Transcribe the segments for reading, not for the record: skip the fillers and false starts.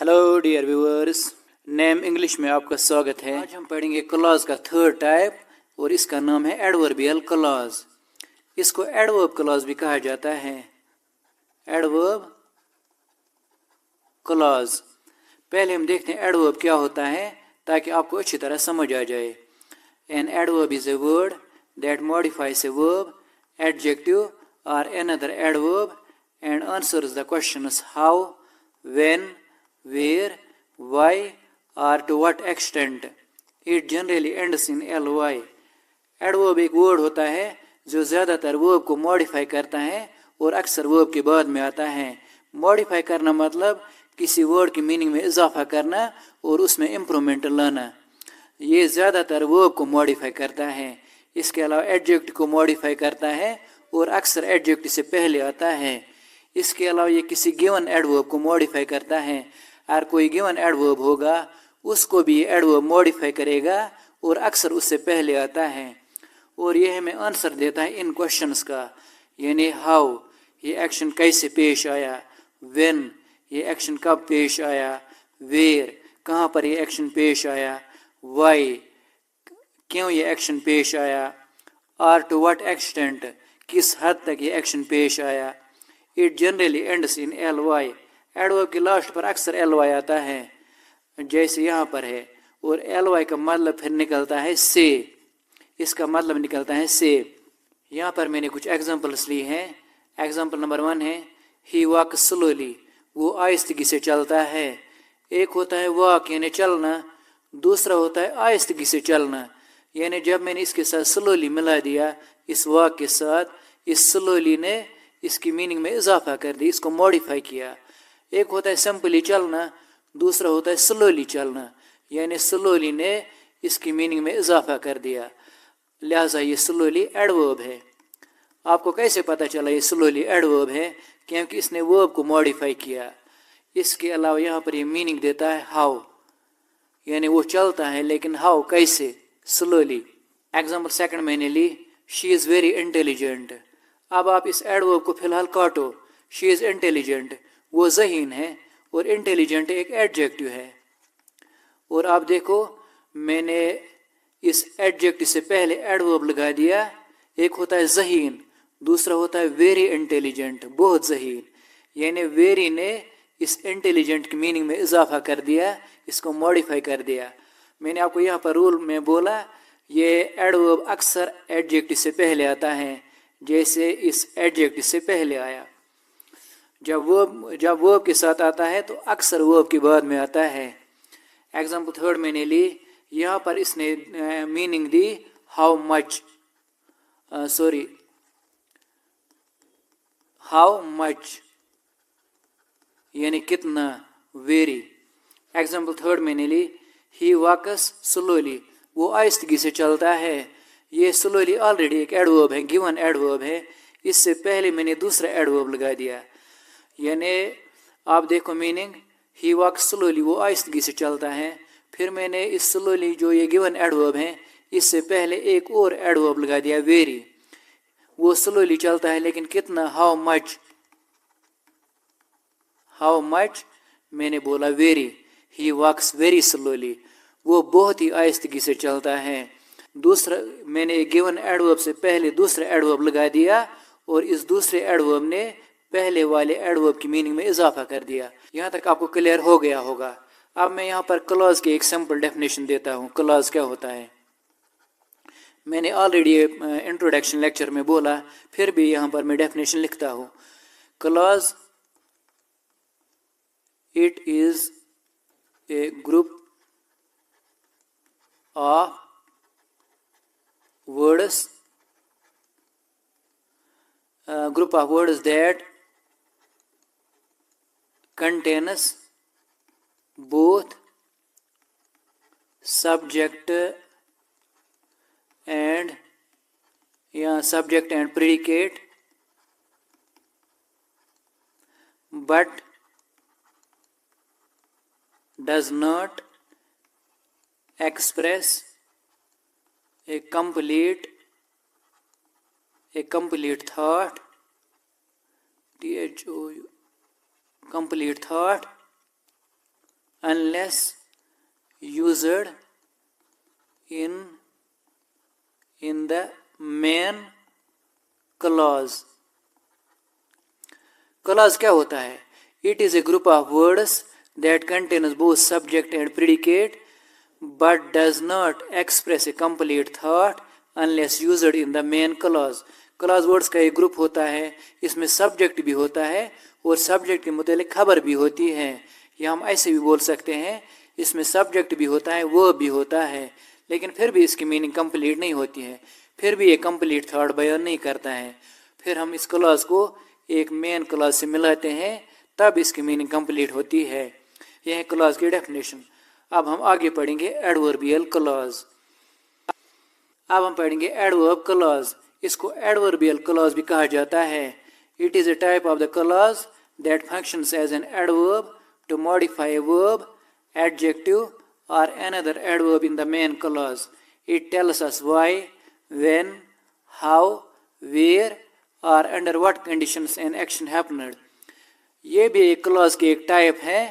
Hello dear viewers, name English में आपका स्वागत है। आज हम पढ़ेंगे क्लॉज का थर्ड टाइप और इसका नाम है एडवर्बियल क्लॉज। इसको एडवर्ब क्लॉज भी कहा जाता है। Adverb clause. पहले हम देखते हैं एडवर्ब क्या होता है ताकि आपको अच्छी तरह समझ आ जाए। An adverb is a word that modifies A verb, adjective or another adverb and answers the questions how, when, where, why or to what extent. It generally ends in ly. Adverb एक word होता है जो ज़्यादातर verb को modify करता है और अक्सर वर्ब के बाद में आता है। मॉडिफाई करना मतलब किसी वर्ड की मीनिंग में इजाफा करना और उसमें इम्प्रूवमेंट लाना। ये ज़्यादातर वर्ब को मॉडिफाई करता है। इसके अलावा एडजेक्ट को मॉडिफाई करता है और अक्सर एडजेक्ट से पहले आता है। इसके अलावा ये किसी गिवन एडवर्ब को मॉडिफाई करता है और कोई गिवन एडवर्ब होगा उसको भी एडवर्ब मॉडिफाई करेगा और अक्सर उससे पहले आता है। और ये हमें आंसर देता है इन क्वेश्चंस का, यानी हाउ ये एक्शन कैसे पेश आया, व्हेन ये एक्शन कब पेश आया, वेयर कहाँ पर ये एक्शन पेश आया, वाई क्यों ये एक्शन पेश आया, और टू व्हाट एक्सटेंट किस हद तक ये एक्शन पेश आया। It generally ends in L Y. Adverb के लास्ट पर अक्सर एल वाई आता है जैसे यहाँ पर है, और एल वाई का मतलब फिर निकलता है से। इसका मतलब निकलता है से। यहाँ पर मैंने कुछ एग्जांपल्स ली हैं। एग्जांपल नंबर 1 है ही वॉक स्लोली, वो आहिस्तगी से चलता है। एक होता है वॉक यानी चलना, दूसरा होता है आहिस्तगी से चलना। यानी जब मैंने इसके साथ स्लोली मिला दिया इस वॉक के साथ, इस स्लोली ने इसकी मीनिंग में इजाफा कर दी, इसको मॉडिफाई किया। एक होता है सिंपली चलना, दूसरा होता है स्लोली चलना, यानी स्लोली ने इसकी मीनिंग में इजाफा कर दिया। लिहाजा ये स्लोली एडवर्ब है। आपको कैसे पता चला ये स्लोली एडवर्ब है? क्योंकि इसने वर्ब को मॉडिफाई किया। इसके अलावा यहाँ पर ये मीनिंग देता है हाउ, यानी वो चलता है लेकिन हाउ कैसे, स्लोली। एग्जाम्पल सेकंड मैंने ली शी इज़ वेरी इंटेलिजेंट। अब आप इस एडवर्ब को फिलहाल काटो। शी इज़ इंटेलिजेंट, वो ज़हीन है और इंटेलिजेंट एक एडजेक्टिव है। और आप देखो मैंने इस एडजेक्टिव से पहले एडवर्ब लगा दिया। एक होता है ज़हीन, दूसरा होता है वेरी इंटेलिजेंट, बहुत ज़हीन। यानी वेरी ने इस इंटेलिजेंट की मीनिंग में इजाफा कर दिया, इसको मॉडिफाई कर दिया। मैंने आपको यहाँ पर रूल में बोला ये एडवर्ब अक्सर एडजेक्टिव से पहले आता है, जैसे इस एडजेक्टिव से पहले आया। जब वर्ब के साथ आता है तो अक्सर वर्ब के बाद में आता है। एग्जाम्पल थर्ड मैंने ली, यहाँ पर इसने meaning the how much, how much यानी कितना, वेरी। एग्जाम्पल थर्ड मैंने ली ही वॉक्स स्लोली, वो आहिस्तगी से चलता है। ये स्लोली ऑलरेडी एक एडवर्ब है, गिवन एडवर्ब है। इससे पहले मैंने दूसरा एडवर्ब लगा दिया। यानी आप देखो मीनिंग ही वॉक्स स्लोली, वो आहिस्तगी से चलता है। फिर मैंने इस स्लोली जो ये गिवन एडवर्ब है इससे पहले एक और एडवर्ब लगा दिया वेरी, वो स्लोली चलता है लेकिन कितना, हाउ मच। हाउ मच मैंने बोला वेरी, ही वॉक्स वेरी स्लोली, वो बहुत ही आहिस्तगी से चलता है। दूसरा मैंने गिवन एडवर्ब से पहले दूसरा एडवर्ब लगा दिया और इस दूसरे एडवर्ब ने पहले वाले एडवर्ब की मीनिंग में इजाफा कर दिया। यहाँ तक आपको क्लियर हो गया होगा। अब मैं यहाँ पर क्लॉज की एक सिंपल डेफिनेशन देता हूँ। क्लॉज क्या होता है मैंने ऑलरेडी इंट्रोडक्शन लेक्चर में बोला, फिर भी यहाँ पर मैं डेफिनेशन लिखता हूँ। Clause it is a group of words, group of words that contains both subject and predicate, but does not express a complete thought, complete thought unless used in the main clause. Clause क्या होता है? It is a group of words that contains both subject and predicate but does not express a complete thought unless used in the main clause. Clause words का एक group होता है, इसमें subject भी होता है और सब्जेक्ट के मुतालिक खबर भी होती है, या हम ऐसे भी बोल सकते हैं इसमें सब्जेक्ट भी होता है, वर्ब भी होता है, लेकिन फिर भी इसकी मीनिंग कंप्लीट नहीं होती है, फिर भी ये कंप्लीट थॉट बयान नहीं करता है। फिर हम इस क्लॉज को एक मेन क्लॉज से मिलाते हैं, तब इसकी मीनिंग कंप्लीट होती है। यह है क्लॉज की डेफिनेशन। अब हम आगे पढ़ेंगे एडवर्बियल क्लॉज। अब हम पढ़ेंगे एडवर्ब क्लॉज। इसको एडवर्बियल क्लॉज भी कहा जाता है। It is a type of the clause that functions as an adverb to modify a verb, adjective or another adverb in the main clause. It tells us why, when, how, where or under what conditions an action happened. ये भी एक clause की एक type है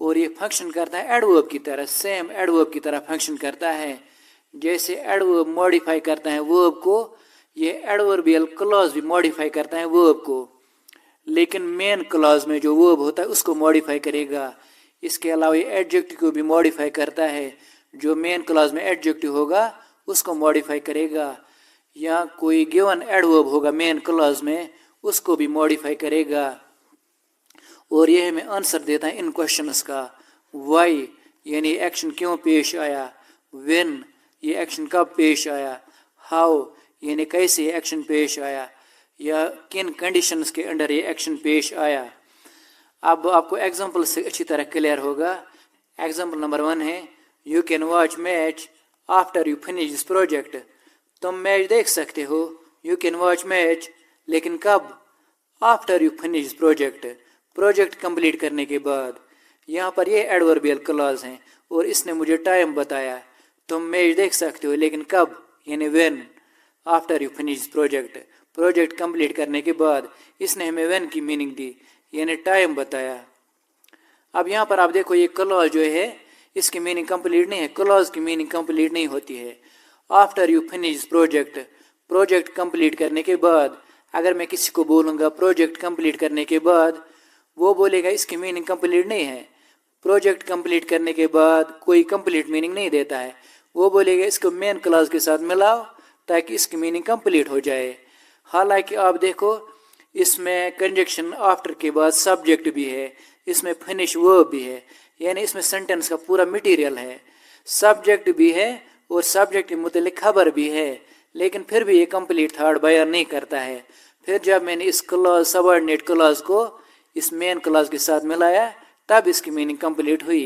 और ये function करता है एडवर्ब की तरह, सेम एडवर्ब की तरह फंक्शन करता है। जैसे एडवर्ब मॉडिफाई करता है वर्ब को, ये एडवर्बियल क्लॉज भी मॉडिफाई करता है वर्ब को, लेकिन मेन क्लॉज में जो वर्ब होता है उसको मॉडिफाई करेगा। इसके अलावा ये एडजेक्टिव को भी मॉडिफाई करता है, जो मेन क्लॉज में एडजेक्टिव होगा उसको मॉडिफाई करेगा, या कोई गिवन एडवर्ब होगा मेन क्लॉज में उसको भी मॉडिफाई करेगा। और यह हमें आंसर देता है इन क्वेश्चंस का। वाई यानी एक्शन क्यों पेश आया, व्हेन ये एक्शन कब पेश आया, हाउ यानी कैसे ये एक्शन पेश आया, या किन कंडीशंस के अंडर ये एक्शन पेश आया। अब आपको एग्जाम्पल से अच्छी तरह क्लियर होगा। एग्जाम्पल नंबर 1 है, you can watch match after you finish this project. तुम मैच देख सकते हो, यू कैन वॉच मैच, लेकिन कब? After you finish this project, project complete करने के बाद। यहाँ पर ये एडवर्बियल क्लॉज हैं और इसने मुझे टाइम बताया। तुम मैच देख सकते हो लेकिन कब, यानी when, after you finish this project, project complete करने के बाद। इसने हमें व्हेन की मीनिंग दी, यानी टाइम बताया। अब यहाँ पर आप देखो ये क्लॉज जो है इसकी मीनिंग कंप्लीट नहीं है, क्लॉज की मीनिंग कंप्लीट नहीं होती है। After you finish project, project complete करने के बाद। अगर मैं किसी को बोलूँगा प्रोजेक्ट कंप्लीट करने के बाद, वो बोलेगा इसकी मीनिंग कंप्लीट नहीं है। प्रोजेक्ट कंप्लीट करने के बाद कोई कंप्लीट मीनिंग नहीं देता है, वो बोलेगा इसको मेन क्लॉज के साथ मिलाओ ताकि इसकी मीनिंग कंप्लीट हो जाए। हालांकि आप देखो इसमें कंजक्शन आफ्टर के बाद सब्जेक्ट भी है, इसमें फिनिश वर्ब भी है, यानी इसमें सेंटेंस का पूरा मटेरियल है, सब्जेक्ट भी है और सब्जेक्ट के मुतालिक खबर भी है, लेकिन फिर भी ये कंप्लीट थॉट बयान नहीं करता है। फिर जब मैंने इस क्लॉज सबऑर्डिनेट क्लॉज को इस मेन क्लॉज के साथ मिलाया तब इसकी मीनिंग कंप्लीट हुई।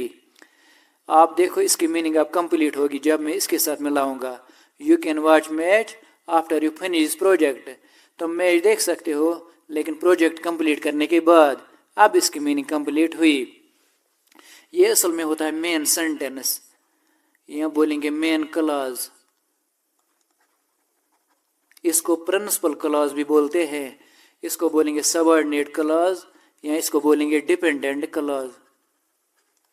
आप देखो इसकी मीनिंग अब कंप्लीट होगी जब मैं इसके साथ मिलाऊंगा। You can watch match after you finish project, तुम मैच देख सकते हो लेकिन प्रोजेक्ट कंप्लीट करने के बाद। अब इसकी मीनिंग कंप्लीट हुई। ये असल में होता है मेन सेंटेंस, यहाँ बोलेंगे मेन क्लॉज। इसको प्रिंसिपल क्लॉज भी बोलते हैं, इसको बोलेंगे सबऑर्डिनेट क्लॉज, या इसको बोलेंगे dependent clause.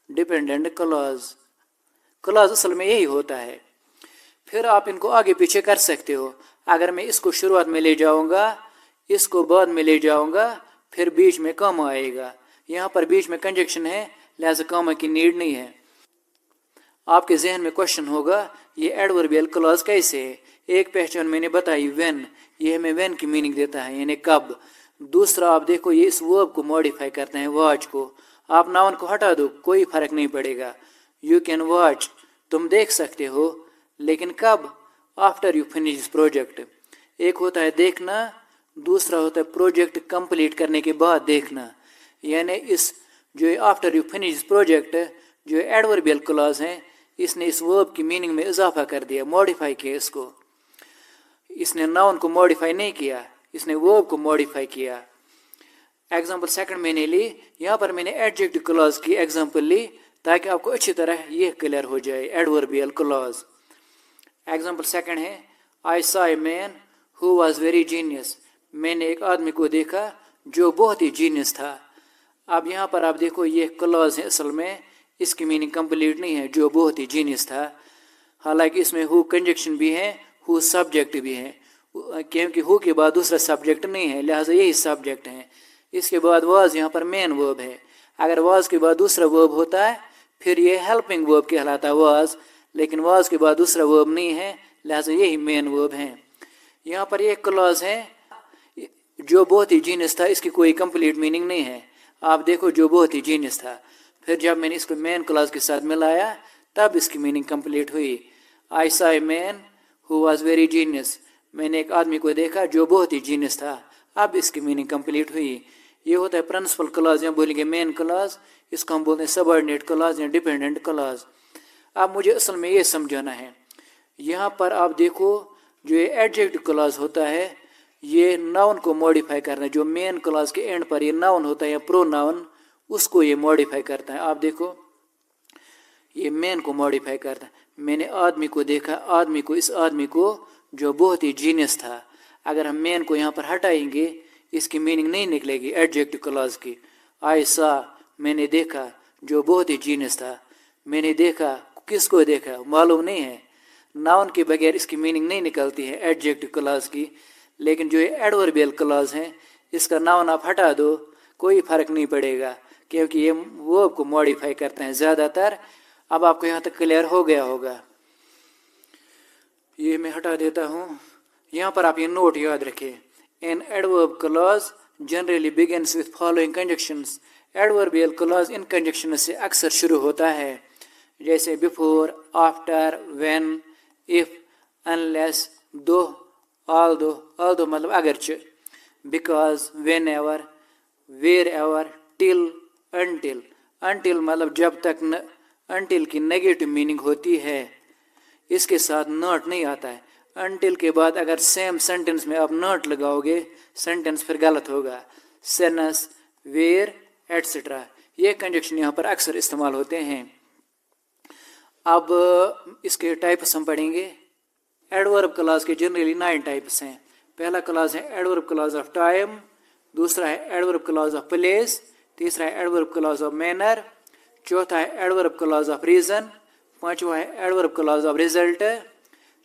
Dependent clause, clause असल में यही होता है। फिर आप इनको आगे पीछे कर सकते हो। अगर मैं इसको शुरुआत में ले जाऊंगा, इसको बाद में ले जाऊंगा, फिर बीच में कॉमा आएगा। यहाँ पर बीच में कंजक्शन है, लिहाजा कॉमा की नीड नहीं है। आपके जहन में क्वेश्चन होगा ये एडवर्बियल क्लॉज कैसे है। एक पहचान मैंने बताई, व्हेन, ये हमें व्हेन की मीनिंग देता है, यानी कब। दूसरा आप देखो ये इस वर्ब को मॉडिफाई करते हैं, वॉच को। आप नाउन को हटा दो, कोई फर्क नहीं पड़ेगा। यू कैन वॉच, तुम देख सकते हो, लेकिन कब? After you finish this project. एक होता है देखना, दूसरा होता है प्रोजेक्ट कंप्लीट करने के बाद देखना। यानी इस जो आफ्टर यू फिनिश प्रोजेक्ट जो एडवर्बियल क्लॉज है, इसने इस वर्ब की मीनिंग में इजाफा कर दिया, मॉडिफाई किया इसको। इसने नाउन को मॉडिफाई नहीं किया, इसने वर्ब को मॉडिफाई किया। एग्जाम्पल सेकंड मैंने ली, यहाँ पर मैंने एडजेक्टिव क्लॉज की एग्जाम्पल ली ताकि आपको अच्छी तरह ये क्लियर हो जाए एडवर्बियल क्लॉज। एग्जाम्पल सेकंड है, I saw a man who was very genius. मैंने एक आदमी को देखा जो बहुत ही जीनियस था। अब यहाँ पर आप देखो ये क्लॉज है, असल में इसकी मीनिंग कंप्लीट नहीं है, जो बहुत ही जीनियस था। हालांकि इसमें हु कंजक्शन भी है, हु सब्जेक्ट भी है, क्योंकि हु के बाद दूसरा सब्जेक्ट नहीं है, लिहाजा यही सब्जेक्ट है। इसके बाद वाज यहाँ पर मेन वर्ब है। अगर वाज के बाद दूसरा वर्ब होता है फिर ये हेल्पिंग वर्ब कहलाता है वाज, लेकिन वाज के बाद दूसरा वर्ब नहीं है, लिहाजा यही मेन वर्ब है। यहाँ पर एक क्लॉज है जो बहुत ही जीनियस था, इसकी कोई कंप्लीट मीनिंग नहीं है। आप देखो, जो बहुत ही जीनियस था, फिर जब मैंने इसको मेन क्लॉज के साथ मिलाया तब इसकी मीनिंग कंप्लीट हुई। I saw a man who was very genius, मैंने एक आदमी को देखा जो बहुत ही जीनियस था, अब इसकी मीनिंग कंप्लीट हुई। ये होता है प्रिंसिपल क्लॉज या बोलेंगे मेन क्लॉज, इसको हम बोलते हैं सबऑर्डिनेट क्लॉज या डिपेंडेंट क्लॉज। अब मुझे असल में ये समझाना है, यहाँ पर आप देखो जो ये एडजेक्टिव क्लॉज होता है ये नाउन को मॉडिफाई करना है। जो मेन क्लॉज के एंड पर ये नाउन होता है या प्रोनाउन, उसको ये मॉडिफाई करता है। आप देखो ये मेन को मॉडिफाई करता है। मैंने आदमी को देखा, आदमी को, इस आदमी को जो बहुत ही जीनियस था। अगर हम मेन को यहाँ पर हटाएंगे इसकी मीनिंग नहीं निकलेगी एडजेक्टिव क्लॉज की। आई सॉ, मैंने देखा, जो बहुत ही जीनियस था। मैंने देखा, किसको देखा मालूम नहीं है, नाउन के बगैर इसकी मीनिंग नहीं निकलती है एडजेक्टिव क्लॉज की। लेकिन जो ये एडवर्बियल क्लॉज है इसका नाउन आप हटा दो कोई फर्क नहीं पड़ेगा, क्योंकि ये वर्ब को मॉडिफाई करते हैं ज़्यादातर। अब आपको यहाँ तक क्लियर हो गया होगा। ये मैं हटा देता हूँ। यहाँ पर आप ये नोट याद रखें, an adverb clause generally begins with following conjunctions. Adverbial clause इन कंजक्शन से अक्सर शुरू होता है, जैसे before, after, when, if, unless, though, although, although मतलब अगरचे, because, whenever, wherever, till, until, until मतलब जब तक न, अनटिल की नेगेटिव मीनिंग होती है, इसके साथ नॉट नहीं आता है। अनटिल के बाद अगर सेम सेंटेंस में आप नॉट लगाओगे सेंटेंस फिर गलत होगा। सेनस, वेयर, एटसेट्रा, ये कंजक्शन यहाँ पर अक्सर इस्तेमाल होते हैं। अब इसके टाइप्स हम पढ़ेंगे। एडवर्ब क्लॉज के जनरली 9 टाइप्स हैं। पहला क्लॉज है एडवर्ब क्लॉज ऑफ टाइम, दूसरा है एडवर्ब क्लॉज ऑफ प्लेस, तीसरा है एडवर्ब क्लॉज ऑफ मैनर, चौथा है एडवर्ब क्लॉज ऑफ रीजन, पांचवा है एडवर्ब क्लॉज ऑफ रिजल्ट,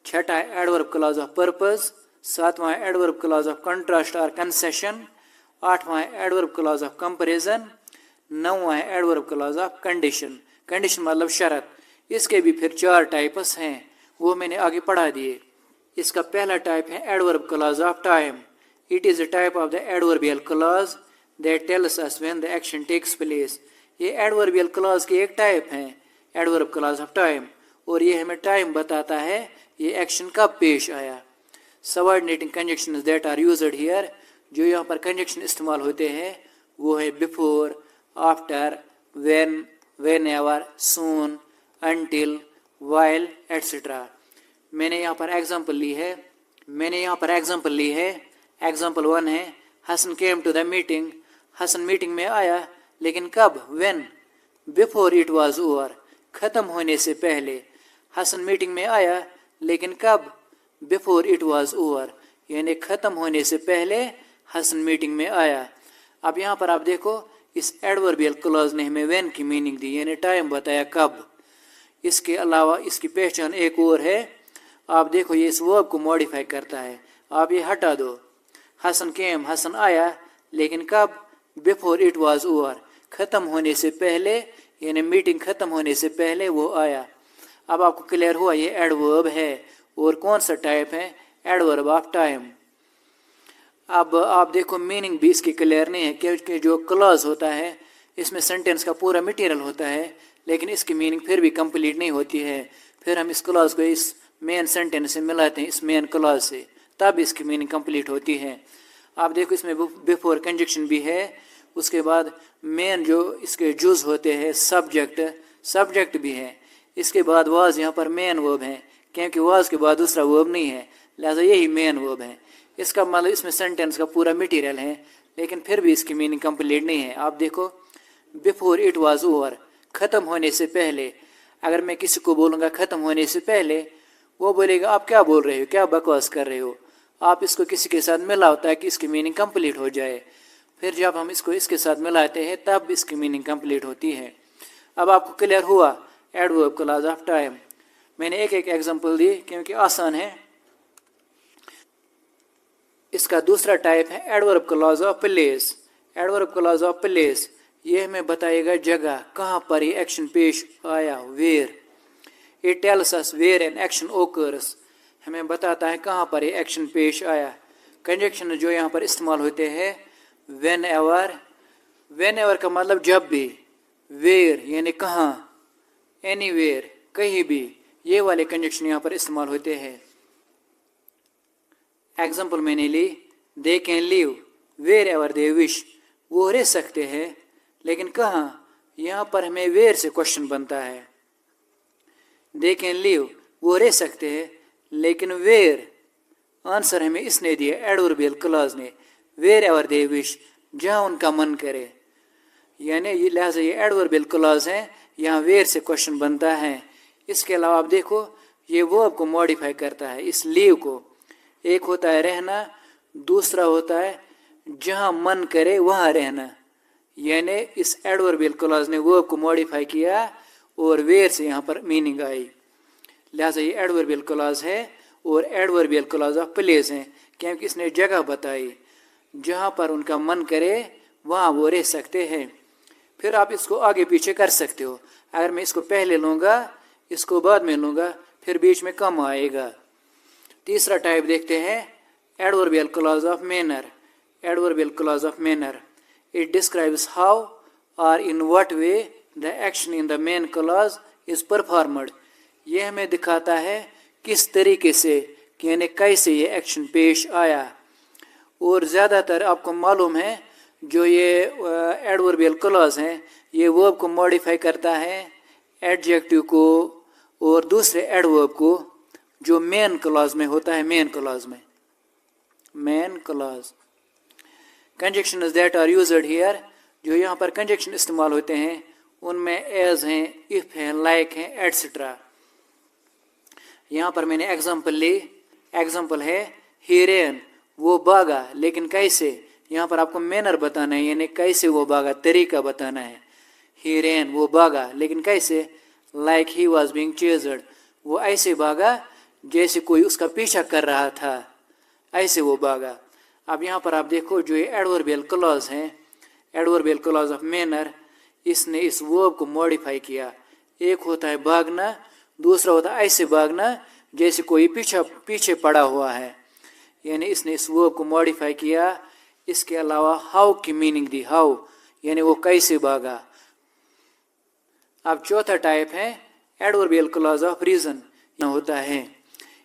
छठा है एडवर्ब क्लॉज ऑफ पर्पस, सातवां है एडवर्ब क्लॉज ऑफ कंट्रास्ट और कंसेशन, आठवां है एडवर्ब क्लॉज ऑफ कंपैरिजन, नौवां है adverb clause of condition. Condition मतलब शर्त। इसके भी फिर 4 टाइप्स हैं, वो मैंने आगे पढ़ा दिए। इसका पहला टाइप है adverb clause of time. It is a type of the adverbial clause that tells us when the action takes place. ये एडवर्बियल क्लॉज की एक टाइप है एडवर्ब क्लॉज ऑफ टाइम, और ये हमें टाइम बताता है ये एक्शन कब पेश आया। Subordinating conjunctions that are used here, जो यहाँ पर कंजक्शन इस्तेमाल होते हैं वो है before, after, when, whenever, soon, until, while, etcetera. मैंने यहाँ पर एग्जांपल ली है। एग्जांपल 1 है Hasan came to the meeting. Hasan meeting में आया, लेकिन कब? When, before it was over, ख़त्म होने से पहले। हसन मीटिंग में आया, लेकिन कब? बिफोर इट वाज ओवर, यानी ख़त्म होने से पहले हसन मीटिंग में आया। अब यहाँ पर आप देखो, इस एडवर्बियल क्लॉज ने हमें व्हेन की मीनिंग दी, यानी टाइम बताया कब। इसके अलावा इसकी पहचान एक और है। आप देखो, ये इस वर्ब को मॉडिफाई करता है। आप ये हटा दो। हसन केम, हसन आया, लेकिन कब? बिफोर इट वाज ओवर, ख़त्म होने से पहले, यानी मीटिंग ख़त्म होने से पहले वो आया। अब आपको क्लियर हुआ ये एडवर्ब है, और कौन सा टाइप है? Adverb of time. अब आप देखो, मीनिंग भी इसकी क्लियर नहीं है, क्योंकि जो क्लॉज होता है इसमें सेंटेंस का पूरा मटेरियल होता है, लेकिन इसकी मीनिंग फिर भी कंप्लीट नहीं होती है। फिर हम इस क्लॉज को इस मेन सेंटेंस से मिलाते हैं, इस मेन क्लॉज से, तब इसकी मीनिंग कंप्लीट होती है। आप देखो, इसमें बिफोर कंजक्शन भी है, उसके बाद मेन जो इसके जुज होते हैं सब्जेक्ट भी है। इसके बाद वाज, यहाँ पर मेन वर्ब है, क्योंकि वाज के बाद दूसरा वर्ब नहीं है, लिहाजा यही मेन वर्ब है। इसका मतलब इसमें सेंटेंस का पूरा मटेरियल है, लेकिन फिर भी इसकी मीनिंग कंप्लीट नहीं है। आप देखो, बिफोर इट वाज ओवर, ख़त्म होने से पहले। अगर मैं किसी को बोलूँगा ख़त्म होने से पहले, वो बोलेगा आप क्या बोल रहे हो, क्या बकवास कर रहे हो। आप इसको किसी के साथ मिलाओ ताकि इसकी मीनिंग कंप्लीट हो जाए। फिर जब हम इसको इसके साथ मिलाते हैं तब इसकी मीनिंग कंप्लीट होती है। अब आपको क्लियर हुआ एडवर्ब क्लॉज ऑफ टाइम। मैंने एक एक एग्जांपल दी क्योंकि आसान है। इसका दूसरा टाइप है adverb clause of place. Adverb clause of place ये हमें बताएगा जगह, कहाँ पर ये एक्शन पेश आया, where. It tells us where an action occurs, हमें बताता है कहाँ पर ये एक्शन पेश आया। कंजक्शन जो यहाँ पर इस्तेमाल होते हैं व्हेन एवर, व्हेन एवर का मतलब जब भी, वेयर यानी कहाँ, एनीवेयर कहीं भी, ये वाले कंजक्शन यहाँ पर इस्तेमाल होते हैं। एग्जाम्पल मैंने ली, they can live wherever they wish, वो रह सकते हैं लेकिन कहाँ, यहाँ पर हमें वेयर से क्वेश्चन बनता है। दे कैन लिव वो रह सकते हैं लेकिन वेयर, आंसर हमें इसने दिया एडवर्बियल क्लॉज ने, वेयर एवर दे विश, जहाँ उनका मन करे। यानी लिहाजा ये एडवर्बियल क्लॉज है, यहाँ वेयर से क्वेश्चन बनता है। इसके अलावा आप देखो ये वर्ब को मॉडिफाई करता है, इस लीव को। एक होता है रहना, दूसरा होता है जहाँ मन करे वहाँ रहना। यानी इस एडवर्बियल क्लॉज ने वर्ब को मॉडिफाई किया और वेयर से यहाँ पर मीनिंग आई। लिहाजा ये एडवर्बियल क्लॉज है और एडवर्बियल क्लॉज ऑफ प्लेस है क्योंकि इसने जगह बताई, जहाँ पर उनका मन करे वहाँ वो रह सकते हैं। फिर आप इसको आगे पीछे कर सकते हो। अगर मैं इसको पहले लूँगा, इसको बाद में लूँगा, फिर बीच में कम आएगा। तीसरा टाइप देखते हैं adverbial clause of manner. Adverbial clause of manner, it describes how or in what way the action in the main clause is performed. ये हमें दिखाता है किस तरीके से, यानी कैसे ये एक्शन पेश आया। और ज़्यादातर आपको मालूम है जो ये एडवर्बियल क्लॉज हैं ये वर्ब को मॉडिफाई करता है, एडजेक्टिव को और दूसरे एडवर्ब को जो मेन क्लॉज में होता है। मेन क्लॉज में, main clause conjunctions that are used here, जो यहाँ पर कंजक्शन इस्तेमाल होते हैं उनमें एज हैं, इफ हैं, लाइक हैं, एटसेट्रा। यहाँ पर मैंने एग्जाम्पल ली, एग्जाम्पल है ही रैन वो भागा, लेकिन कैसे, यहाँ पर आपको मैनर बताना है, यानी कैसे वो भागा, तरीका बताना है। ही रैन वो भागा, लेकिन कैसे, like he was being chased, वो ऐसे भागा जैसे कोई उसका पीछा कर रहा था, ऐसे वो भागा। अब यहाँ पर आप देखो जो ये एडवर्बियल क्लॉज हैं, एडवर्बियल क्लॉज ऑफ मैनर, इसने इस वर्ब को मॉडिफाई किया। एक होता है भागना, दूसरा होता है ऐसे भागना जैसे कोई पीछे पड़ा हुआ है, यानी इसने इस वर्ब को मॉडिफाई किया। इसके अलावा हाउ की मीनिंग दी, हाउ यानी वो कैसे भागा। अब चौथा टाइप है एडवर्बियल क्लॉज ऑफ रीजन। यहाँ होता है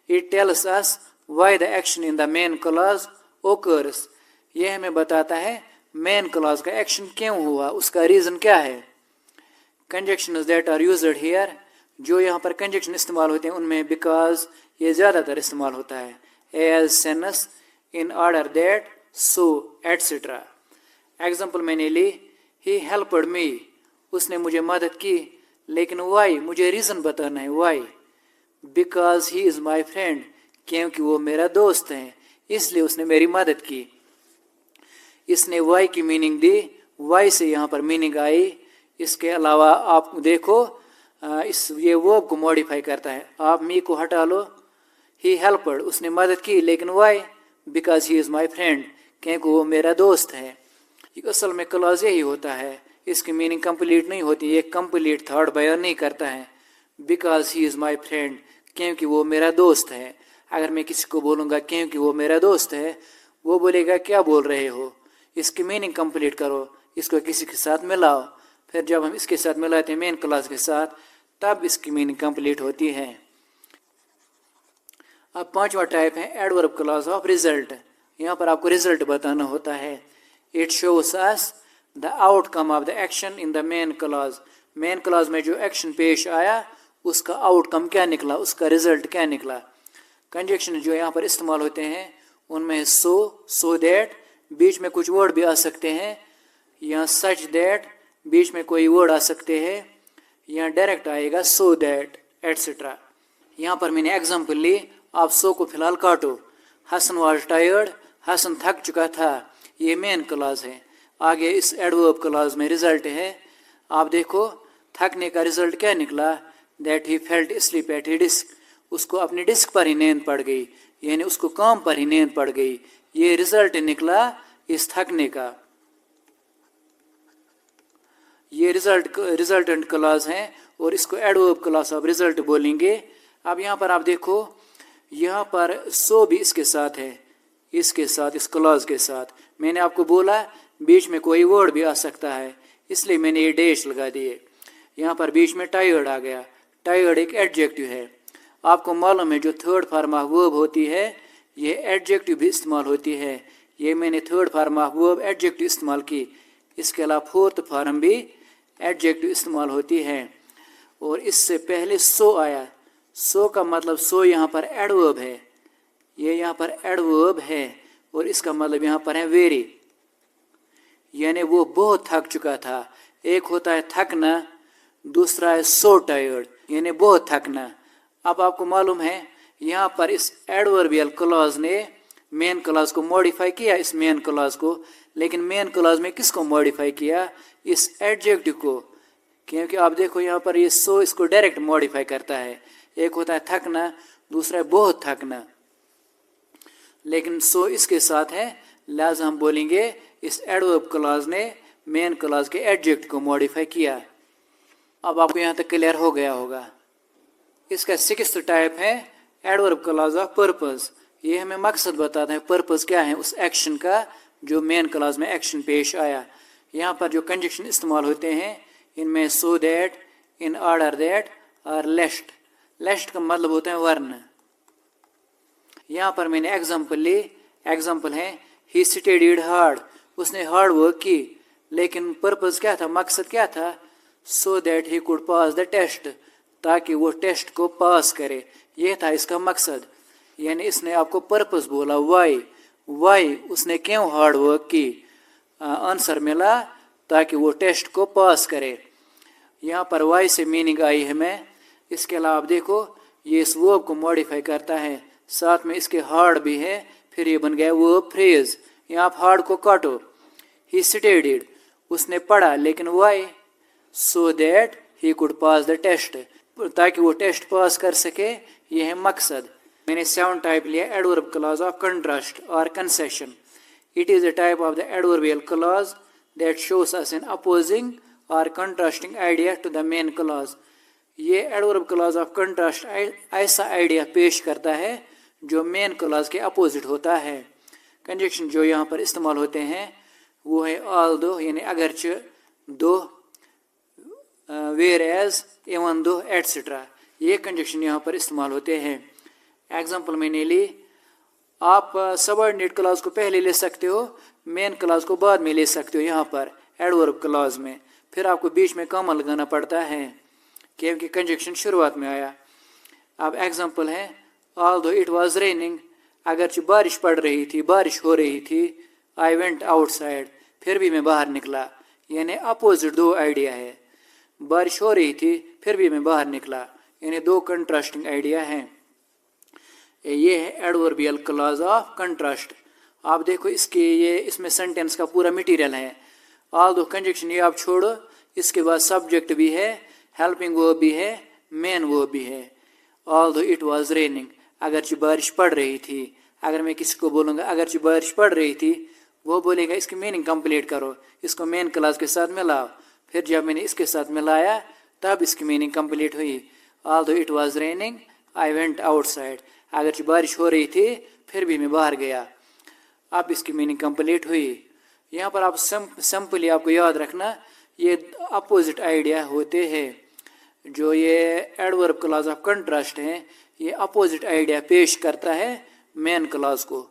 it tells us why the action in the main clause occurs, ये हमें बताता है मेन क्लॉज का एक्शन क्यों हुआ, उसका रीजन क्या है। Conjunctions that are used here, जो यहाँ पर कंजक्शन इस्तेमाल होते हैं उनमें बिकॉज ये ज़्यादातर इस्तेमाल होता है, as, since, in order that, so, etcetera. Example मैंने ली, ही हेल्पड मी, उसने मुझे मदद की, लेकिन वाई, मुझे रीज़न बताना है, why, because he is my friend, क्योंकि वो मेरा दोस्त है इसलिए उसने मेरी मदद की। इसने वाई की मीनिंग दी, वाई से यहाँ पर मीनिंग आई। इसके अलावा आप देखो ये वर्ब को मॉडिफाई करता है, आप मी को हटा लो, ही हेल्पड उसने मदद की, लेकिन why, because he is my friend, क्योंकि वो मेरा दोस्त है। असल में क्लॉज यही होता है, इसकी मीनिंग कंप्लीट नहीं होती, ये कंप्लीट थॉट बयान नहीं करता है। Because he is my friend, क्योंकि वो मेरा दोस्त है। अगर मैं किसी को बोलूँगा क्योंकि वो मेरा दोस्त है, वो बोलेगा क्या बोल रहे हो, इसकी मीनिंग कंप्लीट करो, इसको किसी के साथ मिलाओ। फिर जब हम इसके साथ मिलाते हैं मेन क्लॉज के साथ, तब इसकी मीनिंग कंप्लीट होती है। अब पांचवा टाइप है एडवर्ब क्लॉज ऑफ रिजल्ट। यहाँ पर आपको रिजल्ट बताना होता है। It shows us the outcome of the action in the main clause. Main clause में जो एक्शन पेश आया उसका आउटकम क्या निकला, उसका रिजल्ट क्या निकला। कंजक्शन जो यहाँ पर इस्तेमाल होते हैं उनमें सो, सो दैट, बीच में कुछ वर्ड भी आ सकते हैं, या सच दैट, बीच में कोई वर्ड आ सकते हैं, या डायरेक्ट आएगा सो दैट, एटसेट्रा। यहाँ पर मैंने एग्जाम्पल ली, आप सो को फिलहाल काटो। हसन वाज टायर्ड, हसन थक चुका था, ये मेन क्लॉज है। आगे इस एडवर्ब क्लॉज में रिजल्ट है, आप देखो थकने का रिजल्ट क्या निकला, that he felt sleep at he desk, उसको अपनी डिस्क पर ही नींद पड़ गई, यानी उसको काम पर ही नींद पड़ गई। ये रिजल्ट निकला इस थकने का। ये रिजल्टेंट क्लॉज है और इसको एडवर्ब क्लॉज ऑफ रिजल्ट बोलेंगे। अब यहाँ पर आप देखो, यहाँ पर सो भी इसके साथ है, इसके साथ, इस क्लॉज के साथ। मैंने आपको बोला बीच में कोई वर्ड भी आ सकता है, इसलिए मैंने ये डैश लगा दिए। यहाँ पर बीच में टायर्ड आ गया। टायर्ड एक एडजेक्टिव है। आपको मालूम है जो थर्ड फॉर्म ऑफ वर्ब होती है ये एडजेक्टिव भी इस्तेमाल होती है। ये मैंने third form of verb adjective इस्तेमाल की। इसके अलावा फोर्थ फॉर्म भी एडजेक्टिव इस्तेमाल होती है। और इससे पहले सो आया। सो का मतलब सो यहाँ पर एडवर्ब है, ये यहाँ पर एडवर्ब है और इसका मतलब यहाँ पर है वेरी, यानी वो बहुत थक चुका था। एक होता है थकना, दूसरा है सो टायर्ड, यानी बहुत थकना। अब आपको मालूम है यहाँ पर इस एडवर्बियल क्लॉज ने मेन क्लॉज को मॉडिफाई किया, इस मेन क्लॉज को। लेकिन मेन क्लॉज में किसको मॉडिफाई किया, इस एडजेक्टिव को। क्योंकि आप देखो यहाँ पर ये सो इसको डायरेक्ट मॉडिफाई करता है। एक होता है थकना, दूसरा है बहुत थकना, लेकिन सो इसके साथ है, लिहाजा हम बोलेंगे इस एडवर्ब क्लॉज ने मेन क्लॉज के एडजेक्टिव को मॉडिफाई किया। अब आपको यहाँ तक क्लियर हो गया होगा। इसका सिक्स्थ टाइप है एडवर्ब क्लॉज ऑफ पर्पस। ये हमें मकसद बताता है, पर्पस क्या है उस एक्शन का जो मेन क्लॉज में एक्शन पेश आया। यहाँ पर जो कंजक्शन इस्तेमाल होते हैं इनमें so that, in order that और लेस्ट। लेस्ट का मतलब होता है वर्ण। यहाँ पर मैंने एग्जाम्पल ली। एग्जाम्पल है ही स्टडीड हार्ड, उसने हार्ड वर्क की। लेकिन पर्पस क्या था, मकसद क्या था, so that he could pass the test, ताकि वो टेस्ट को पास करे। यह था इसका मकसद। यानी इसने आपको पर्पस बोला, वाई उसने क्यों हार्ड वर्क की। आंसर मिला ताकि वो टेस्ट को पास करे। यहाँ पर वाई से मीनिंग आई है मैं। इसके अलावा आप देखो ये इस वर्ब को मॉडिफाई करता है, साथ में इसके हार्ड भी है, फिर ये बन गया वर्ब फ्रेज। यहाँ आप हार्ड को काटो। ही स्टडीड, उसने पढ़ा, लेकिन why, so that he could pass the test, ताकि वो टेस्ट पास कर सके। ये है मकसद। मैंने 7 टाइप लिया एडवर्ब क्लॉज ऑफ कंट्रास्ट और concession. It is a type of the adverbial clause that shows us an opposing or contrasting idea to the main clause. ये एडवर्ब क्लॉज ऑफ कंट्रास्ट ऐसा आइडिया पेश करता है जो main clause के opposite होता है। कंजक्शन जो यहाँ पर इस्तेमाल होते हैं वो है ऑल दो, यानी अगरचे, though, whereas, even though, etcetera. ये कंजक्शन यहाँ पर इस्तेमाल होते हैं। एग्जाम्पल मैंने ली। आप सबऑर्डिनेट क्लॉज को पहले ले सकते हो, मेन क्लॉज को बाद में ले सकते हो। यहाँ पर एडवर्ब क्लॉज में फिर आपको बीच में कॉमा लगाना पड़ता है क्योंकि कंजक्शन शुरुआत में आया। अब एग्जाम्पल है ऑल्दो इट वाज रेनिंग, अगरचे बारिश पड़ रही थी, बारिश हो रही थी। आई वेंट आउटसाइड, फिर भी मैं बाहर निकला। यानी अपोजिट दो आइडिया है। बारिश हो रही थी फिर भी मैं बाहर निकला, यानी दो कंट्रास्टिंग आइडिया हैं। ये है एडवर्बियल क्लॉज ऑफ कंट्रास्ट। आप देखो इसमें सेंटेंस का पूरा मटेरियल है। ऑल्दो कंजक्शन ये आप छोड़ो, इसके बाद सब्जेक्ट भी है, हेल्पिंग वर्ब भी है, मेन वर्ब भी है। ऑल्दो इट वाज रेनिंग, अगरचे बारिश पड़ रही थी। अगर मैं किसी को बोलूँगा अगरचे बारिश पड़ रही थी, वो बोलेगा इसकी मीनिंग कंप्लीट करो, इसको मेन क्लॉज के साथ मिलाओ। फिर जब मैंने इसके साथ मिलाया तब इसकी मीनिंग कंप्लीट हुई। Although it was raining I went outside, अगरचे बारिश हो रही थी फिर भी मैं बाहर गया। अब इसकी मीनिंग कंप्लीट हुई। यहाँ पर आप सिंपली आपको याद रखना ये अपोजिट आइडिया होते हैं। जो ये एडवर्ब क्लॉज ऑफ कंट्रास्ट है ये अपोजिट आइडिया पेश करता है मेन क्लॉज को।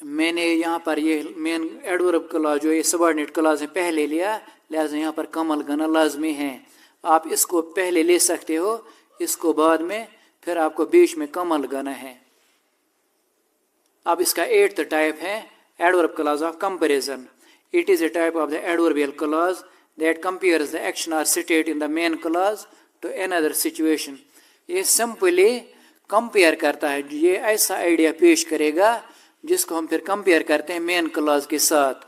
मैंने यहाँ पर ये मेन एडवर्ब क्लॉज जो ये सबऑर्डिनेट क्लॉज है पहले लिया, लिहाजा यहाँ पर कॉमा लगाना लाजमी है। आप इसको पहले ले सकते हो, इसको बाद में, फिर आपको बीच में कॉमा लगाना है। अब इसका 8th टाइप है adverb clause of comparison. It is a type of the adverbial clause that compares the action or state in the main clause to another situation। ये सिंपली कंपेयर करता है। ये ऐसा आइडिया पेश करेगा जिसको हम फिर कंपेयर करते हैं मेन क्लॉज के साथ।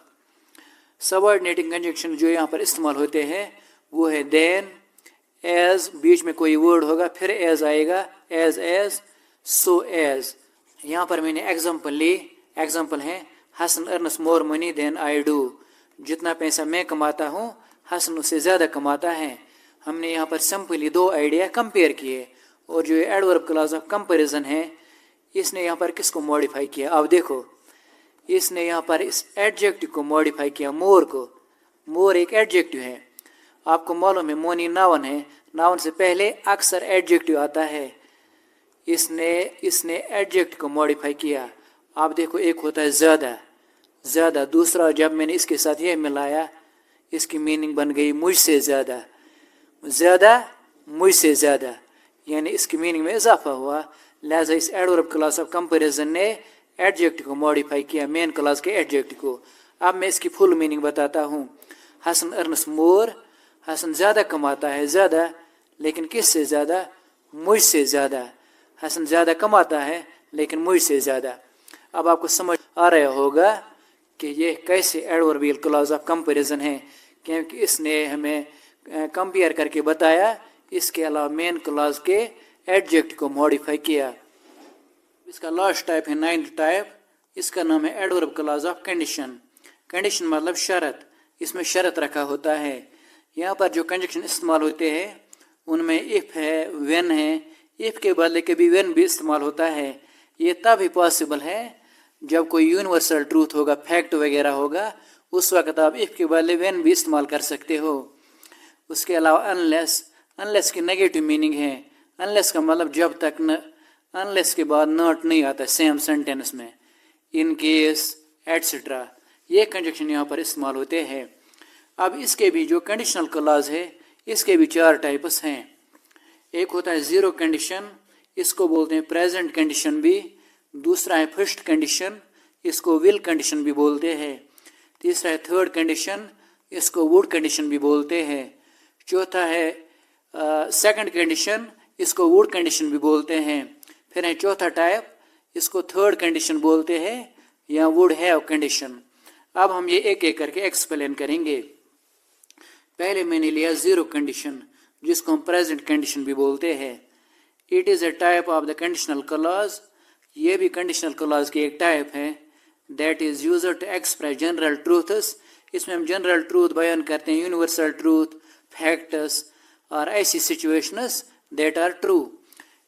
सबऑर्डिनेटिंग कंजक्शन जो यहाँ पर इस्तेमाल होते हैं वो है देन, एज, बीच में कोई वर्ड होगा फिर एज आएगा, एज, सो एज। यहाँ पर मैंने एग्जाम्पल ली, एग्जाम्पल है Hasan earns more money than I do, जितना पैसा मैं कमाता हूँ हसन उससे ज़्यादा कमाता है। हमने यहाँ पर सिंपली दो आइडिया कंपेयर किए, और जो एडवर्ब क्लॉज ऑफ कंपैरिजन है इसने यहाँ पर किसको मॉडिफाई किया, अब देखो इसने यहाँ पर इस एडजेक्टिव को मॉडिफाई किया, मोर को। मोर एक एडजेक्टिव है, आपको मालूम है मोनी नाउन है, नाउन से पहले अक्सर एडजेक्टिव आता है, इसने एडजेक्टिव को मॉडिफाई किया। आप देखो एक होता है ज़्यादा, दूसरा जब मैंने इसके साथ ये मिलाया इसकी मीनिंग बन गई मुझसे ज़्यादा, मुझसे ज़्यादा, यानी इसकी मीनिंग में इजाफा हुआ। लिहाजा इस एडवर्ब क्लॉज ऑफ कंपैरिजन ने एडजेक्टिव को मॉडिफाई किया, मेन क्लॉज के एडजेक्टिव को। अब मैं इसकी फुल मीनिंग बताता हूँ। हसन अर्नस मोर, हसन ज़्यादा कमाता है, ज़्यादा, लेकिन किससे ज़्यादा, मुझसे ज़्यादा। हसन ज़्यादा कमाता है लेकिन मुझसे ज़्यादा। अब आपको समझ आ रहा होगा कि ये कैसे एडवर्बियल क्लॉज ऑफ कंपैरिजन है, क्योंकि इसने हमें कंपेयर करके बताया, इसके अलावा मेन क्लॉज के एडजेक्टिव को मॉडिफाई किया। इसका लास्ट टाइप है 9th टाइप, इसका नाम है adverb clause of condition. Condition मतलब शर्त, इसमें शर्त रखा होता है। यहाँ पर जो कंजक्शन इस्तेमाल होते हैं उनमें इफ़ है, व्हेन है, इफ़ के बदले कभी व्हेन भी इस्तेमाल होता है। ये तभी पॉसिबल है जब कोई यूनिवर्सल ट्रूथ होगा, फैक्ट वगैरह होगा, उस वक्त आप इफ़ के बदले व्हेन भी इस्तेमाल कर सकते हो। उसके अलावा अनलेस की नेगेटिव मीनिंग है। अनलेस का मतलब जब तक न, अनलेस के बाद नॉट नहीं आता सेम सेंटेंस में, इन केस एटसेट्रा, ये कंजक्शन यहाँ पर इस्तेमाल होते हैं। अब इसके भी जो कंडीशनल क्लॉज है इसके भी 4 टाइप्स हैं। एक होता है ज़ीरो कंडीशन, इसको बोलते हैं प्रेजेंट कंडीशन भी। दूसरा है फर्स्ट कंडीशन, इसको विल कंडीशन भी बोलते हैं। तीसरा है थर्ड कंडीशन, इसको वुड कंडीशन भी बोलते हैं। चौथा है सेकंड कंडीशन, इसको वुड कंडीशन भी बोलते हैं। फिर है चौथा टाइप, इसको थर्ड कंडीशन बोलते हैं या वुड हैव कंडीशन। अब हम ये एक एक करके एक्सप्लेन करेंगे। पहले मैंने लिया ज़ीरो कंडीशन, जिसको हम प्रेजेंट कंडीशन भी बोलते हैं। It is a type of the conditional clause, ये भी कंडीशनल क्लॉज की एक टाइप है। That is used to express general truths, इसमें हम जनरल ट्रूथ बयान करते हैं, यूनिवर्सल ट्रूथ, फैक्ट्स और ऐसी सिचुएशंस दैट आर ट्रू,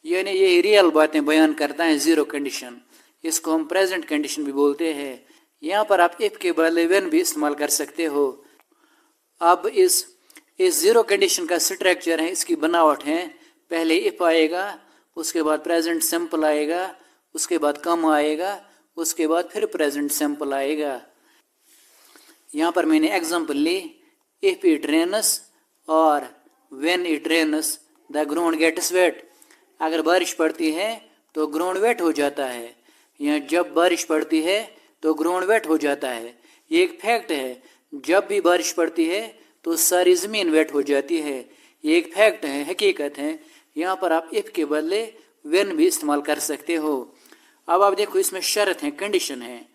यानी ये रियल बातें बयान करता है ज़ीरो कंडीशन। इसको हम प्रेजेंट कंडीशन भी बोलते हैं। यहाँ पर आप इफ़ के बदले व्हेन भी इस्तेमाल कर सकते हो। अब इस ज़ीरो कंडीशन का स्ट्रक्चर है, इसकी बनावट है, पहले इफ़ आएगा, उसके बाद प्रेजेंट सिंपल आएगा, उसके बाद कम आएगा, उसके बाद फिर प्रेजेंट सिंपल आएगा। यहाँ पर मैंने एग्जांपल ली, if it rains or when it rains the ground gets wet. अगर बारिश पड़ती है तो ग्राउंड वेट हो जाता है, या जब बारिश पड़ती है तो ग्राउंड वेट हो जाता है। ये एक फैक्ट है, जब भी बारिश पड़ती है तो सारी ज़मीन वेट हो जाती है। ये एक फैक्ट है, हकीकत है। यहाँ पर आप इफ़ के बदले व्हेन भी इस्तेमाल कर सकते हो। अब आप देखो इसमें शर्त है, कंडीशन है।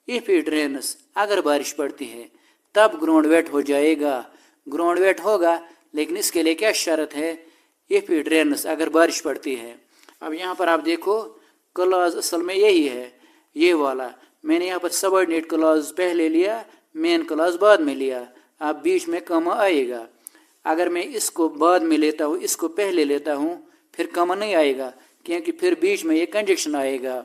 इफ़ इट रेन्स, अगर बारिश पड़ती है तब ग्राउंड वेट हो जाएगा, ग्राउंड वेट होगा, लेकिन इसके लिए क्या शर्त है, इफ़ इट रेन्स, अगर बारिश पड़ती है। अब यहाँ पर आप देखो क्लॉज असल में यही है, ये वाला। मैंने यहाँ पर सबऑर्डिनेट क्लॉज पहले लिया, मेन क्लॉज बाद में लिया। अब बीच में कमा आएगा। अगर मैं इसको बाद में लेता हूँ, इसको पहले लेता हूँ, फिर कमा नहीं आएगा, क्योंकि फिर बीच में ये कंजक्शन आएगा।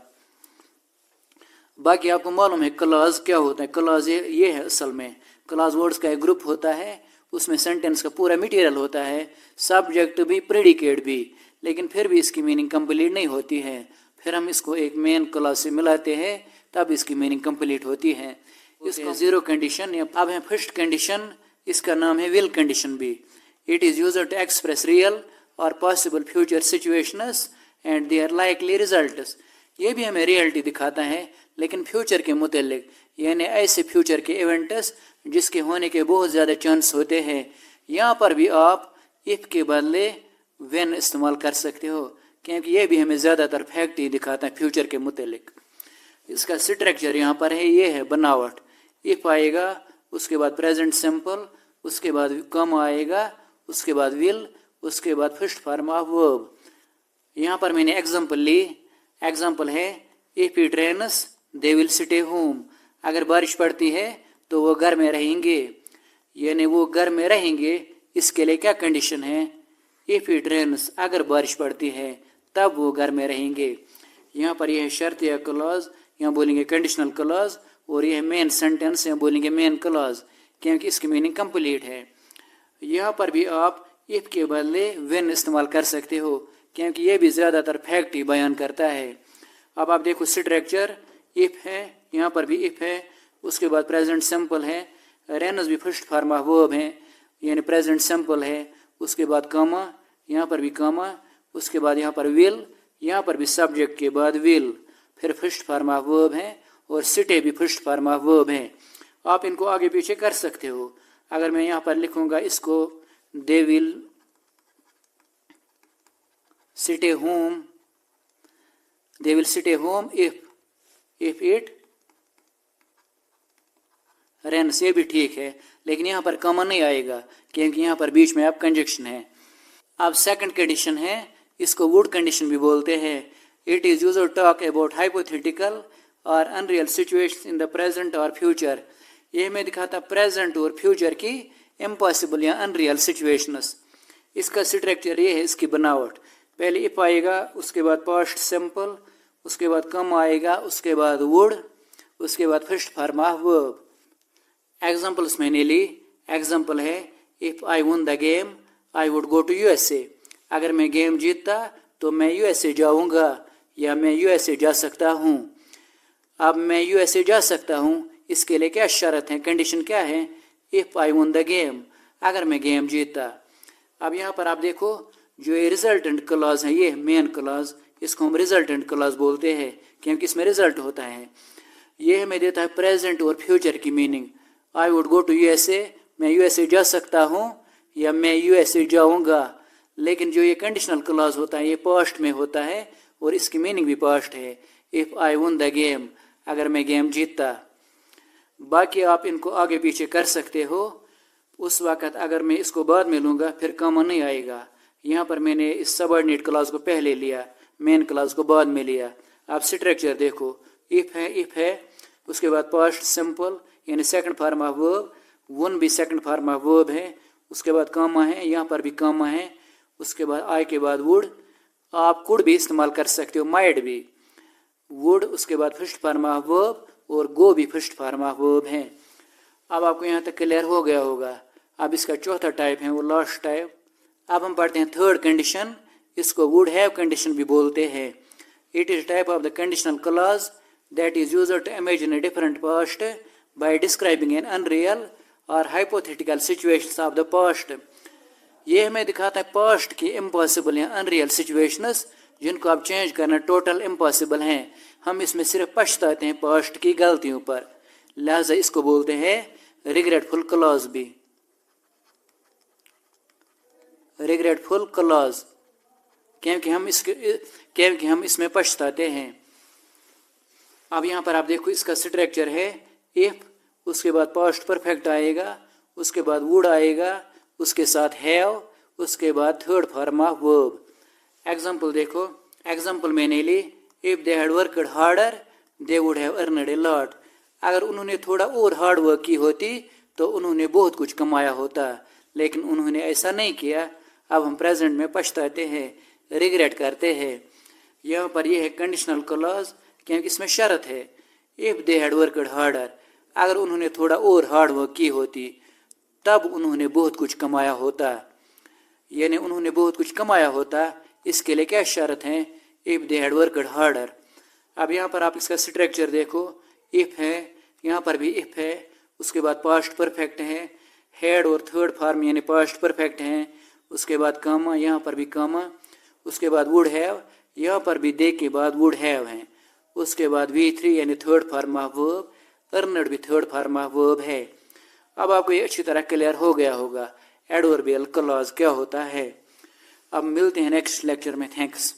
बाकी आपको मालूम है क्लॉज क्या होता है। क्लॉज ये है असल में, क्लॉज वर्ड्स का एक ग्रुप होता है, उसमें सेंटेंस का पूरा मटेरियल होता है, सब्जेक्ट भी प्रेडिकेट भी, लेकिन फिर भी इसकी मीनिंग कंप्लीट नहीं होती है। फिर हम इसको एक मेन क्लॉज से मिलाते हैं, तब इसकी मीनिंग कंप्लीट होती है। इसको ज़ीरो कंडीशन, अब है फर्स्ट कंडीशन, इसका नाम है विल कंडीशन भी। It is used to express real और possible future situations and their likely results. ये भी हमें रियलिटी दिखाता है, लेकिन फ्यूचर के मुतल्लिक, यानी ऐसे फ्यूचर के इवेंट्स जिसके होने के बहुत ज़्यादा चांस होते हैं। यहाँ पर भी आप इफ़ के बदले व्हेन इस्तेमाल कर सकते हो, क्योंकि ये भी हमें ज़्यादातर फैक्ट ही दिखाता है फ्यूचर के मुतल्लिक। इसका स्ट्रक्चर यहाँ पर है, ये है बनावट। इफ़ आएगा, उसके बाद प्रेजेंट सिंपल, उसके बाद कम आएगा, उसके बाद will, उसके बाद फर्स्ट फॉर्म ऑफ वर्ब। यहाँ पर मैंने एग्जाम्पल ली। एग्जाम्पल है if it rains they will stay home. अगर बारिश पड़ती है तो वो घर में रहेंगे, यानी वो घर में रहेंगे। इसके लिए क्या कंडीशन है? इफ इट रेन्स, अगर बारिश पड़ती है तब वो घर में रहेंगे। यहाँ पर यह है शर्त या क्लॉज, यहाँ बोलेंगे कंडीशनल क्लॉज, और यह मेन सेंटेंस, यहाँ बोलेंगे मेन क्लॉज, क्योंकि इसकी मीनिंग कंप्लीट है। यहाँ पर भी आप इफ के बदले व्हेन इस्तेमाल कर सकते हो, क्योंकि ये भी ज़्यादातर फैक्ट ही बयान करता है। अब आप देखो स्ट्रक्चर, इफ है, यहाँ पर भी इफ है, उसके बाद प्रेजेंट सिंपल है, रेन्स भी फर्स्ट फॉर्म ऑफ वर्ब है, यानी प्रेजेंट सिंपल है, उसके बाद कामा, यहाँ पर भी कामा, उसके बाद यहाँ पर विल, यहाँ पर भी सब्जेक्ट के बाद विल, फिर फर्स्ट फॉर्म ऑफ वर्ब है, और सिटे भी फर्स्ट फॉर्म ऑफ वर्ब है। आप इनको आगे पीछे कर सकते हो। अगर मैं यहाँ पर लिखूँगा इसको they will stay home, they will stay home if it rains, ये भी ठीक है, लेकिन यहाँ पर कॉमन नहीं आएगा क्योंकि यहाँ पर बीच में अब कंजक्शन है। अब सेकंड कंडीशन है, इसको वुड कंडीशन भी बोलते हैं। It is used to talk about hypothetical और unreal situation in the present और फ्यूचर। ये मैं दिखाता प्रेजेंट और फ्यूचर की इम्पॉसिबल या अनरियल सिचुएशंस। इसका स्ट्रक्चर ये है, इसकी बनावट, पहले इफ आएगा, उसके बाद पास्ट सिंपल, उसके बाद कम आएगा, उसके बाद वुड, उसके बाद first form of verb. Examples मैंने ली। एग्जाम्पल है if I won the game I would go to USA। अगर मैं गेम जीतता तो मैं USA जाऊंगा, या मैं USA जा सकता हूँ। अब मैं USA जा सकता हूँ, इसके लिए क्या शर्त है, कंडीशन क्या है? If I won the game, अगर मैं गेम जीतता। अब यहाँ पर आप देखो, जो ये रिजल्टेंट क्लॉज है, ये मेन क्लॉज, इसको हम रिजल्टेंट क्लॉज बोलते हैं क्योंकि इसमें रिजल्ट होता है। ये हमें देता है प्रेजेंट और फ्यूचर की meaning. I would go to USA, मैं USA जा सकता हूँ, या मैं USA जाऊँगा। लेकिन जो ये कंडीशनल क्लॉज होता है ये पास्ट में होता है, और इसकी मीनिंग भी पास्ट है। If I won the game, अगर मैं गेम जीतता। बाकी आप इनको आगे पीछे कर सकते हो। उस वक़्त अगर मैं इसको बाद में लूँगा फिर कॉमन नहीं आएगा। यहाँ पर मैंने इस सबऑर्डिनेट क्लॉज को पहले लिया, मेन क्लॉज को बाद में लिया। आप स्ट्रक्चर देखो, इफ़ है, उसके बाद पास्ट सिंपल यानी second form of verb, one भी सेकंड फॉर्म ऑफ वर्ब है, उसके बाद कामा है, यहाँ पर भी कामा है, उसके बाद आई के बाद वुड। आप कुड भी इस्तेमाल कर सकते हो, माइट भी, वुड, उसके बाद फर्स्ट फॉर्म ऑफ वर्ब, और गो भी फर्स्ट फॉर्म ऑफ वर्ब है। अब आपको यहाँ तक क्लियर हो गया होगा। अब इसका चौथा टाइप है वो लास्ट टाइप। अब हम पढ़ते हैं थर्ड कंडीशन, इसको वुड हैव कंडीशन भी बोलते हैं। It is type of the conditional clause that is used to imagine a different past by describing an unreal और hypothetical situations of the past. ये हमें दिखाता है पास्ट की इम्पॉसिबल या अनरियल सिचुएशंस जिनको आप चेंज करना टोटल इम्पॉसिबल हैं। हम इसमें सिर्फ पछताते हैं पास्ट की गलतियों पर, लिहाजा इसको बोलते हैं रिग्रेटफुल क्लॉज भी, रिग्रेटफुल क्लॉज, क्योंकि हम इसमें पछताते हैं। अब यहाँ पर आप देखो, इसका स्ट्रक्चर है इफ, उसके बाद पास्ट परफेक्ट आएगा, उसके बाद वुड आएगा, उसके साथ हैव, उसके बाद third form of verb. Example देखो, एग्जाम्पल मैंने ली, if they had worked harder they would have earned a lot. अगर उन्होंने थोड़ा और हार्ड वर्क की होती तो उन्होंने बहुत कुछ कमाया होता, लेकिन उन्होंने ऐसा नहीं किया। अब हम प्रेजेंट में पछताते हैं, रिग्रेट करते हैं। यहाँ पर यह है कंडीशनल क्लॉज, क्योंकि इसमें शर्त है if they had worked harder, अगर उन्होंने थोड़ा और हार्ड वर्क की होती तब उन्होंने बहुत कुछ कमाया होता, यानी उन्होंने बहुत कुछ कमाया होता। इसके लिए क्या शर्त है? If they had worked harder. अब यहाँ पर आप इसका स्ट्रक्चर देखो, इफ है, यहाँ पर भी इफ है, उसके बाद पास्ट परफेक्ट है, हैड और थर्ड फॉर्म यानी पास्ट परफेक्ट है, उसके बाद कामा, यहाँ पर भी कामा, उसके बाद वुड हैव, यहाँ पर भी दे के बाद वुड हैव है, उसके बाद V3 यानी third form of verb, earned भी थर्ड फॉर्म ऑफ वर्ब है। अब आपको ये अच्छी तरह क्लियर हो गया होगा एडवर्बियल क्लॉज क्या होता है। अब मिलते हैं नेक्स्ट लेक्चर में। थैंक्स।